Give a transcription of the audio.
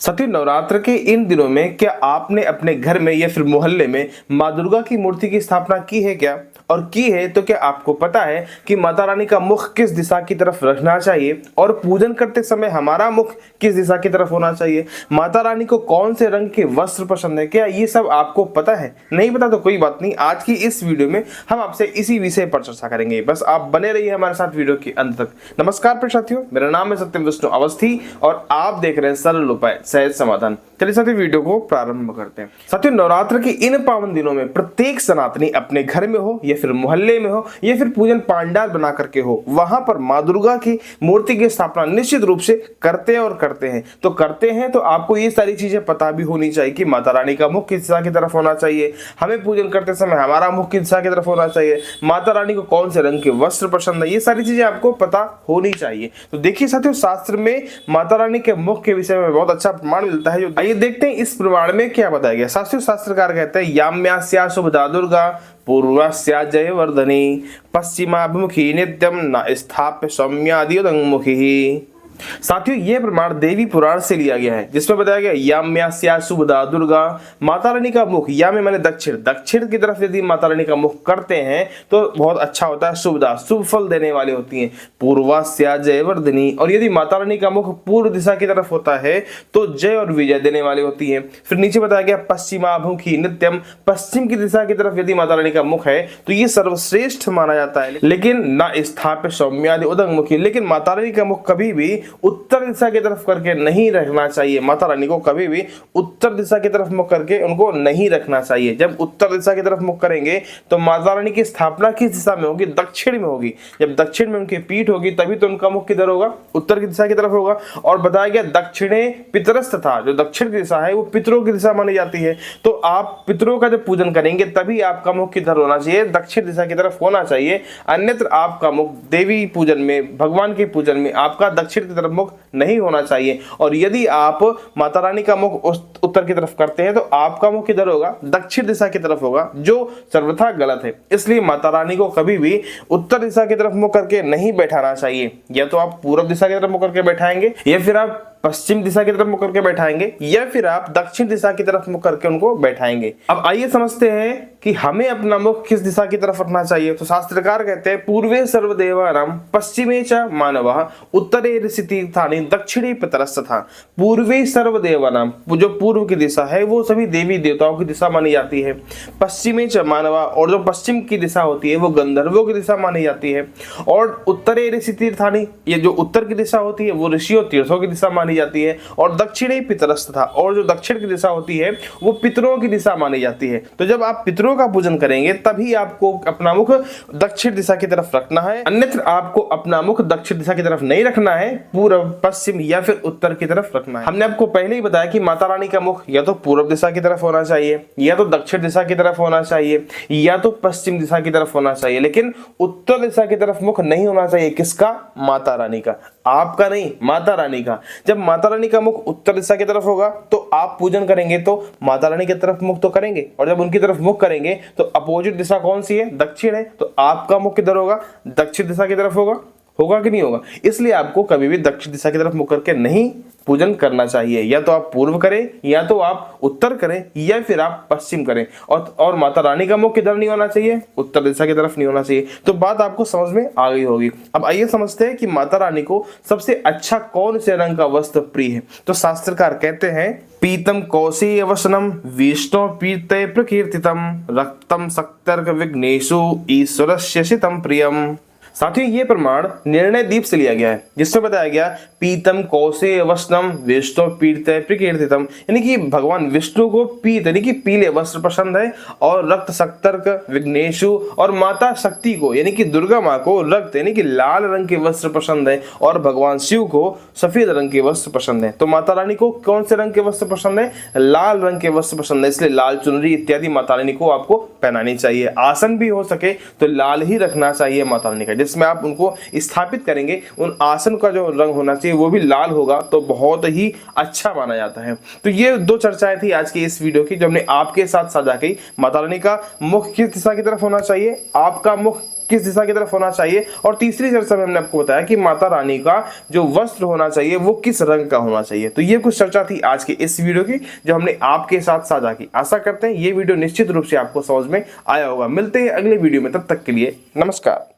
सती नवरात्र के इन दिनों में क्या आपने अपने घर में या फिर मोहल्ले में माँ दुर्गा की मूर्ति की स्थापना की है क्या? और की है तो क्या आपको पता है कि माता रानी का मुख किस दिशा की तरफ रखना चाहिए और पूजन करते समय हमारा मुख किस दिशा की तरफ होना चाहिए? माता रानी को कौन से रंग के वस्त्र पसंद है, क्या ये सब आपको पता है? नहीं पता तो कोई बात नहीं, आज की इस वीडियो में हम आपसे इसी विषय पर चर्चा करेंगे। बस आप बने रहिए हमारे साथ वीडियो के अंत तक। नमस्कार प्रिय साथियों, मेरा नाम है सत्यम विष्णु अवस्थी और आप देख रहे हैं सरल उपाय सहज समाधान। चलिए साथियों वीडियो को प्रारंभ करते हैं। साथियों नवरात्र के इन पावन दिनों में प्रत्येक सनातनी अपने घर में हो या फिर मोहल्ले में हो या फिर पूजन पांडाल बना करके हो, वहां पर माँ दुर्गा की मूर्ति की स्थापना निश्चित रूप से करते हैं तो आपको ये सारी चीजें पता भी होनी चाहिए कि माता रानी का मुख किस दिशा की तरफ होना चाहिए, हमें पूजन करते समय हमारा मुख किस दिशा की तरफ होना चाहिए, माता रानी को कौन से रंग के वस्त्र पसंद है, ये सारी चीजें आपको पता होनी चाहिए। तो देखिए साथियों, शास्त्र में माता रानी के मुख के विषय में बहुत अच्छा प्रमाण मिलता है। आइए देखते हैं इस प्रमाण में क्या बताया गया। शास्त्रकार कहते हैं याम्यास्या शुभदा दुर्गा पूर्वास्या जयवर्धनी पश्चिमाभिमुखी नित्यम न स्थाप्य सौम्यादिमुखी। साथियों ये प्रमाण देवी पुराण से लिया गया है, जिसमें बताया गया याम्यास्या शुभदा दुर्गा, माता रानी का मुख या में माने दक्षिण की तरफ यदि माता रानी का मुख करते हैं तो बहुत अच्छा होता है, शुभदा शुभ फल देने वाली होती है। पूर्वास्या जयवर्धनी, और यदि माता रानी का मुख पूर्व दिशा की तरफ होता है तो जय और विजय देने वाली होती है। फिर नीचे बताया गया पश्चिमाभिमुखी नित्यम, पश्चिम की दिशा की तरफ यदि माता रानी का मुख है तो ये सर्वश्रेष्ठ माना जाता है। लेकिन न स्थाप्य सौम्यादि उदंगमुखी, लेकिन माता रानी का मुख कभी भी उत्तर दिशा की तरफ करके नहीं रखना चाहिए। माता रानी को कभी भी उत्तर दिशा की तरफ मुख करके उनको नहीं रखना चाहिए। जब उत्तर दिशा की तरफ मुख करेंगे तो माता रानी की स्थापना किस दिशा में होगी? दक्षिण में होगी। जब दक्षिण में उनकी पीठ होगी तभी तो उनका मुख किधर होगा? उत्तर की दिशा की तरफ होगा। और बताया गया दक्षिणे पितरस्थ था, जो दक्षिण की दिशा है वो पितरों की दिशा मानी जाती है। तो आप पितरों का जब पूजन करेंगे तभी आपका मुख किधर होना चाहिए? दक्षिण दिशा की तरफ होना चाहिए। अन्यत्र आपका मुख देवी पूजन में, भगवान के पूजन में आपका दक्षिण की तरफ मुख नहीं होना चाहिए। और यदि आप माता रानी का मुख उत्तर की तरफ करते हैं तो आपका मुख किधर होगा? दक्षिण दिशा की तरफ होगा, जो सर्वथा गलत है। इसलिए माता रानी को कभी भी उत्तर दिशा की तरफ मुख करके नहीं बैठाना चाहिए। या तो आप पूर्व दिशा की तरफ मुख करके बैठाएंगे, या फिर आप पश्चिम दिशा की तरफ मुख करके बैठाएंगे, या फिर आप दक्षिण दिशा की तरफ मुख करके उनको बैठाएंगे। अब आइए समझते हैं कि हमें अपना मुख किस दिशा की तरफ रखना चाहिए। तो शास्त्रकार कहते हैं पूर्वे सर्वदेवानां पश्चिमे च मानवः उत्तरे ऋषितीर्थानि दक्षिणे पितरस्तथा। पूर्वे सर्वदेवानां, जो पूर्व की दिशा है वो सभी देवी देवताओं की दिशा मानी जाती है। पश्चिमे च मानवः, और जो पश्चिम की दिशा होती है वो गंधर्वों की दिशा मानी जाती है। और उत्तरे ऋषितीर्थानि, ये जो उत्तर की दिशा होती है वो ऋषियों तीर्थों की दिशा मानी जाती है। और दक्षिणे पितरस्तथा, और जो दक्षिण की दिशा होती है वो पितरों की दिशा मानी जाती है। तो जब आप पितरों का पूजन करेंगे तभी आपको अपना मुख दक्षिण दिशा की तरफ रखना है, अन्यथा आपको अपना मुख दक्षिण दिशा की तरफ नहीं रखना है, पूर्व, पश्चिम या फिर उत्तर की तरफ रखना है। हमने आपको पहले ही बताया कि माता रानी का मुख या तो पूर्व दिशा की तरफ होना चाहिए, या तो दक्षिण दिशा की तरफ होना चाहिए, या तो पश्चिम दिशा की तरफ होना चाहिए, लेकिन उत्तर दिशा की तरफ मुख नहीं होना चाहिए। किसका? माता रानी का, आपका नहीं, माता रानी का। जब माता रानी का मुख उत्तर दिशा की तरफ होगा तो आप पूजन करेंगे तो माता रानी की तरफ मुख तो करेंगे, और जब उनकी तरफ मुख करेंगे तो अपोजिट दिशा कौन सी है? दक्षिण है। तो आपका मुख किधर होगा? दक्षिण दिशा की तरफ होगा कि नहीं होगा? इसलिए आपको कभी भी दक्षिण दिशा की तरफ मुख करके नहीं पूजन करना चाहिए। या तो आप पूर्व करें, या तो आप उत्तर करें, या फिर आप पश्चिम करें। और माता रानी का मुख किधर नहीं होना चाहिए? उत्तर दिशा की तरफ नहीं होना चाहिए। तो बात आपको समझ में आ गई होगी। अब आइए समझते हैं कि माता रानी को सबसे अच्छा कौन से रंग का वस्त्र प्रिय है। तो शास्त्रकार कहते हैं पीतम कौशेय वसनम विष्णु पीते प्रकीर्तितम रक्तम सक्तर्क विघ्नेशु ईश्वरस्य शितम प्रियम। साथियों ये प्रमाण निर्णय दीप से लिया गया है, जिसमें बताया गया पीतम कौशेय वस्त्रम विष्णु पीते प्रकीर्तितम, यानी कि भगवान विष्णु को पीत यानी कि पीले वस्त्र पसंद है, और रक्त सक्तर्क विघ्नेशु, और माता शक्ति को यानी कि दुर्गा माँ को रक्त यानी कि लाल रंग के वस्त्र पसंद है, और भगवान शिव को सफेद रंग के वस्त्र पसंद है। तो माता रानी को कौन से रंग के वस्त्र पसंद है? लाल रंग के वस्त्र पसंद है, इसलिए लाल चुनरी इत्यादि माता रानी को आपको पहनानी चाहिए। आसन भी हो सके तो लाल ही रखना चाहिए माता रानी का, जिसमें आप उनको स्थापित करेंगे उन आसन का जो रंग होना चाहिए वो भी लाल होगा, तो बहुत ही अच्छा माना जाता है। तो ये दो चर्चाएं थी आज की इस वीडियो की, जो हमने आपके साथ साझा की। माता रानी का मुख किस दिशा की तरफ होना चाहिए, आपका मुख किस दिशा की तरफ होना चाहिए, और तीसरी चर्चा में हमने आपको बताया कि माता रानी का जो वस्त्र होना चाहिए वो किस रंग का होना चाहिए। तो ये कुछ चर्चा थी आज के इस वीडियो की जो हमने आपके साथ साझा की। आशा करते हैं ये वीडियो निश्चित रूप से आपको समझ में आया होगा। मिलते हैं अगले वीडियो में, तब तक के लिए नमस्कार।